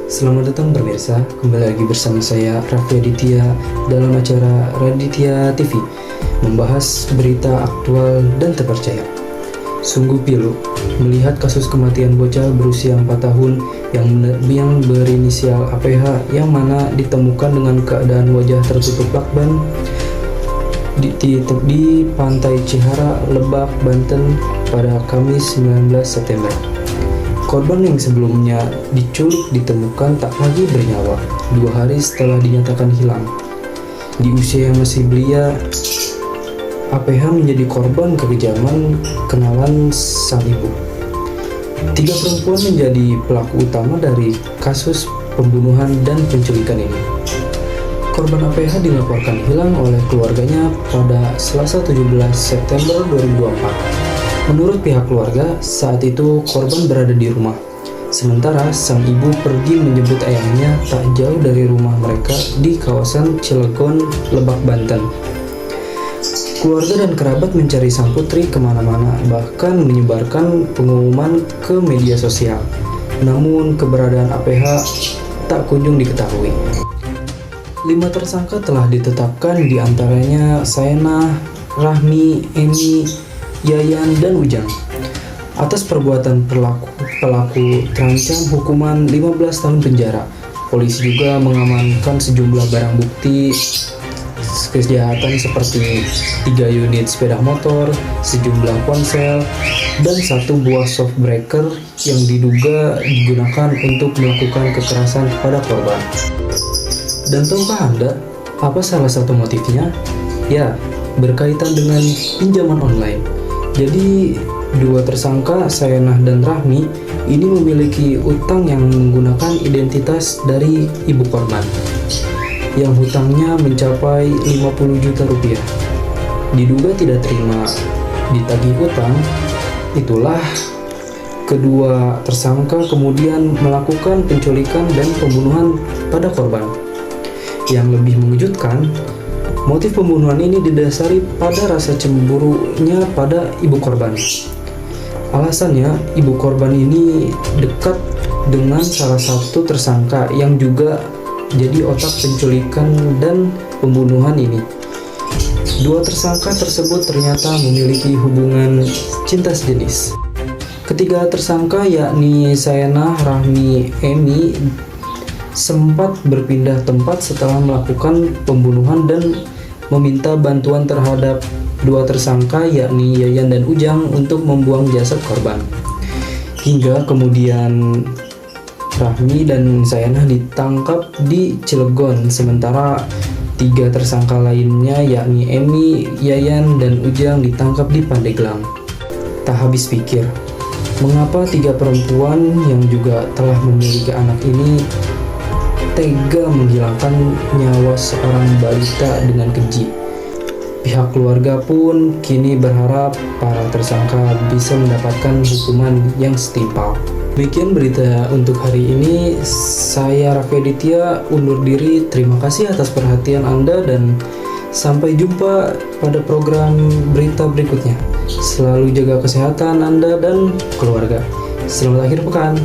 Selamat datang pemirsa, kembali lagi bersama saya Raffi Aditya dalam acara Raditya TV membahas berita aktual dan terpercaya. Sungguh pilu melihat kasus kematian bocah berusia 4 tahun yang berinisial APH yang mana ditemukan dengan keadaan wajah tertutup lakban di Pantai Cihara, Lebak, Banten pada Kamis 19 September. Korban yang sebelumnya diculik ditemukan tak lagi bernyawa 2 hari setelah dinyatakan hilang. Di usia yang masih belia, APH menjadi korban kekejaman kenalan sang ibu. 3 perempuan menjadi pelaku utama dari kasus pembunuhan dan penculikan ini. Korban APH dilaporkan hilang oleh keluarganya pada Selasa 17 September 2024. Menurut pihak keluarga, saat itu korban berada di rumah. Sementara sang ibu pergi menjemput ayahnya tak jauh dari rumah mereka di kawasan Cilegon, Lebak, Banten. Keluarga dan kerabat mencari sang putri kemana-mana, bahkan menyebarkan pengumuman ke media sosial. Namun keberadaan APH tak kunjung diketahui. 5 tersangka telah ditetapkan, diantaranya Saenah, Rahmi, Emi, Yayan, dan Ujang. Atas perbuatan pelaku terancam hukuman 15 tahun penjara. Polisi juga mengamankan sejumlah barang bukti kejahatan seperti 3 unit sepeda motor, sejumlah ponsel, dan 1 buah soft breaker yang diduga digunakan untuk melakukan kekerasan kepada korban. Dan tahukah Anda apa salah satu motifnya? Ya, berkaitan dengan pinjaman online. Jadi 2 tersangka Saenah dan Rahmi ini memiliki utang yang menggunakan identitas dari ibu korban, yang hutangnya mencapai 50 juta rupiah. Diduga tidak terima ditagih utang, itulah kedua tersangka kemudian melakukan penculikan dan pembunuhan pada korban. Yang lebih mengejutkan, motif pembunuhan ini didasari pada rasa cemburunya pada ibu korban. Alasannya, ibu korban ini dekat dengan salah satu tersangka yang juga jadi otak penculikan dan pembunuhan ini. 2 tersangka tersebut ternyata memiliki hubungan cinta sejenis. Ketiga tersangka yakni Saenah, Rahmi, Emi sempat berpindah tempat setelah melakukan pembunuhan dan meminta bantuan terhadap 2 tersangka yakni Yayan dan Ujang untuk membuang jasad korban. Hingga kemudian Rahmi dan Saenah ditangkap di Cilegon, sementara 3 tersangka lainnya yakni Emi, Yayan, dan Ujang ditangkap di Pandeglang. Tak habis pikir, mengapa 3 perempuan yang juga telah memiliki anak ini tega menghilangkan nyawa seorang balita dengan keji. Pihak keluarga pun kini berharap para tersangka bisa mendapatkan hukuman yang setimpal. Demikian berita untuk hari ini. Saya Raffi Aditya undur diri. Terima kasih atas perhatian Anda dan sampai jumpa pada program berita berikutnya. Selalu jaga kesehatan Anda dan keluarga. Selamat akhir pekan.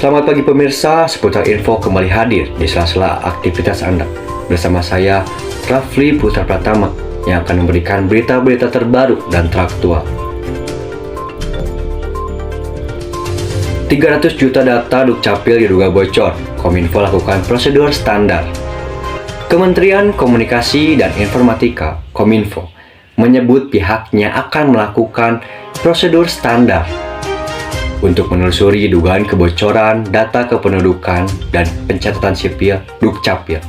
Selamat pagi pemirsa, seputar info kembali hadir di sela-sela aktivitas Anda. Bersama saya, Rafli Putra Pratama, yang akan memberikan berita-berita terbaru dan teraktual. 300 juta data Dukcapil diduga bocor, Kominfo lakukan prosedur standar. Kementerian Komunikasi dan Informatika, Kominfo, menyebut pihaknya akan melakukan prosedur standar untuk menelusuri dugaan kebocoran data kependudukan dan pencatatan sipil Dukcapil.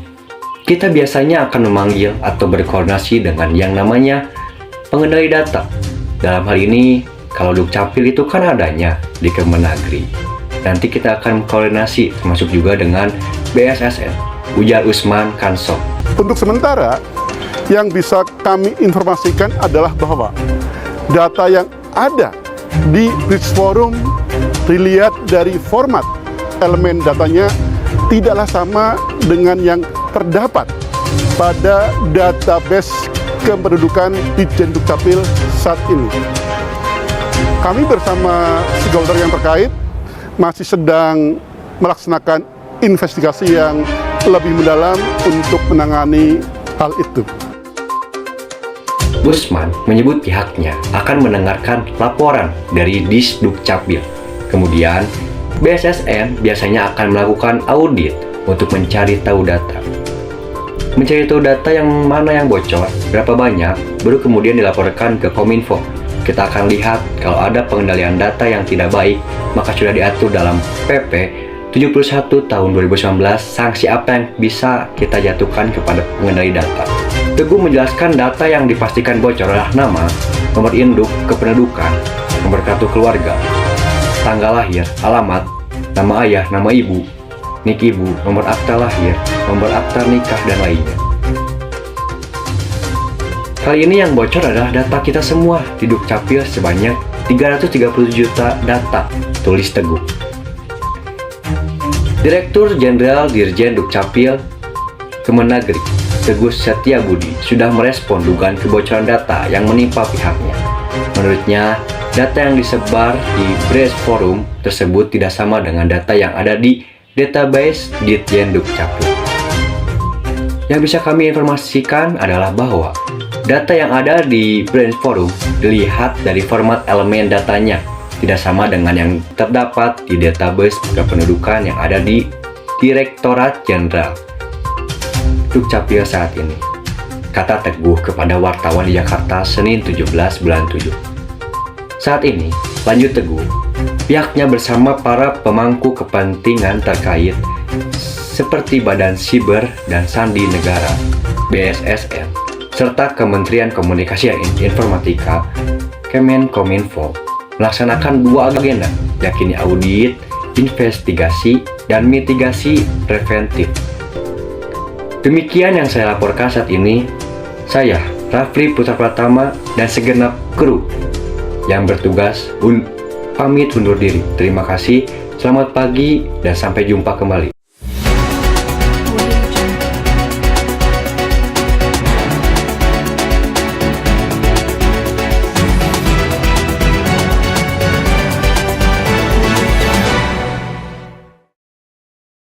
Kita biasanya akan memanggil atau berkoordinasi dengan yang namanya pengendali data. Dalam hal ini, kalau Dukcapil itu kan adanya di Kemendagri. Nanti kita akan koordinasi termasuk juga dengan BSSN, ujar Usman Kansong. Untuk sementara, yang bisa kami informasikan adalah bahwa data yang ada di Bridge Forum dilihat dari format elemen datanya tidaklah sama dengan yang terdapat pada database kependudukan Ditjen Dukcapil saat ini. Kami bersama stakeholder yang terkait masih sedang melaksanakan investigasi yang lebih mendalam untuk menangani hal itu. Busman menyebut pihaknya akan mendengarkan laporan dari Disdukcapil. Kemudian, BSSN biasanya akan melakukan audit untuk mencari tahu data. Mencari tahu data yang mana yang bocor, berapa banyak, baru kemudian dilaporkan ke Kominfo. Kita akan lihat kalau ada pengendalian data yang tidak baik, maka sudah diatur dalam PP 71 tahun 2019 sanksi apa yang bisa kita jatuhkan kepada pengendali data. Teguh menjelaskan data yang dipastikan bocor adalah nama, nomor induk, kependudukan, nomor kartu keluarga, tanggal lahir, alamat, nama ayah, nama ibu, nik ibu, nomor akta lahir, nomor akta nikah, dan lainnya. Kali ini yang bocor adalah data kita semua di Dukcapil sebanyak 330 juta data, tulis Teguh. Direktur Jenderal Dirjen Dukcapil Kemendagri, Teguh Setiabudi, sudah merespon dugaan kebocoran data yang menimpa pihaknya. Menurutnya, data yang disebar di Press Forum tersebut tidak sama dengan data yang ada di database Ditjen Dukcapil. Yang bisa kami informasikan adalah bahwa data yang ada di Press Forum dilihat dari format elemen datanya tidak sama dengan yang terdapat di database kependudukan yang ada di Direktorat Jenderal Dukcapil saat ini, kata Teguh kepada wartawan di Jakarta Senin 17 bulan 7. Saat ini, lanjut Teguh, pihaknya bersama para pemangku kepentingan terkait seperti Badan Siber dan Sandi Negara (BSSN) serta Kementerian Komunikasi dan Informatika Kemenkominfo melaksanakan dua agenda, yakni audit, investigasi, dan mitigasi preventif. Demikian yang saya laporkan saat ini. Saya, Rafli Putra Pratama, dan segenap kru yang bertugas pamit undur diri. Terima kasih, selamat pagi, dan sampai jumpa kembali.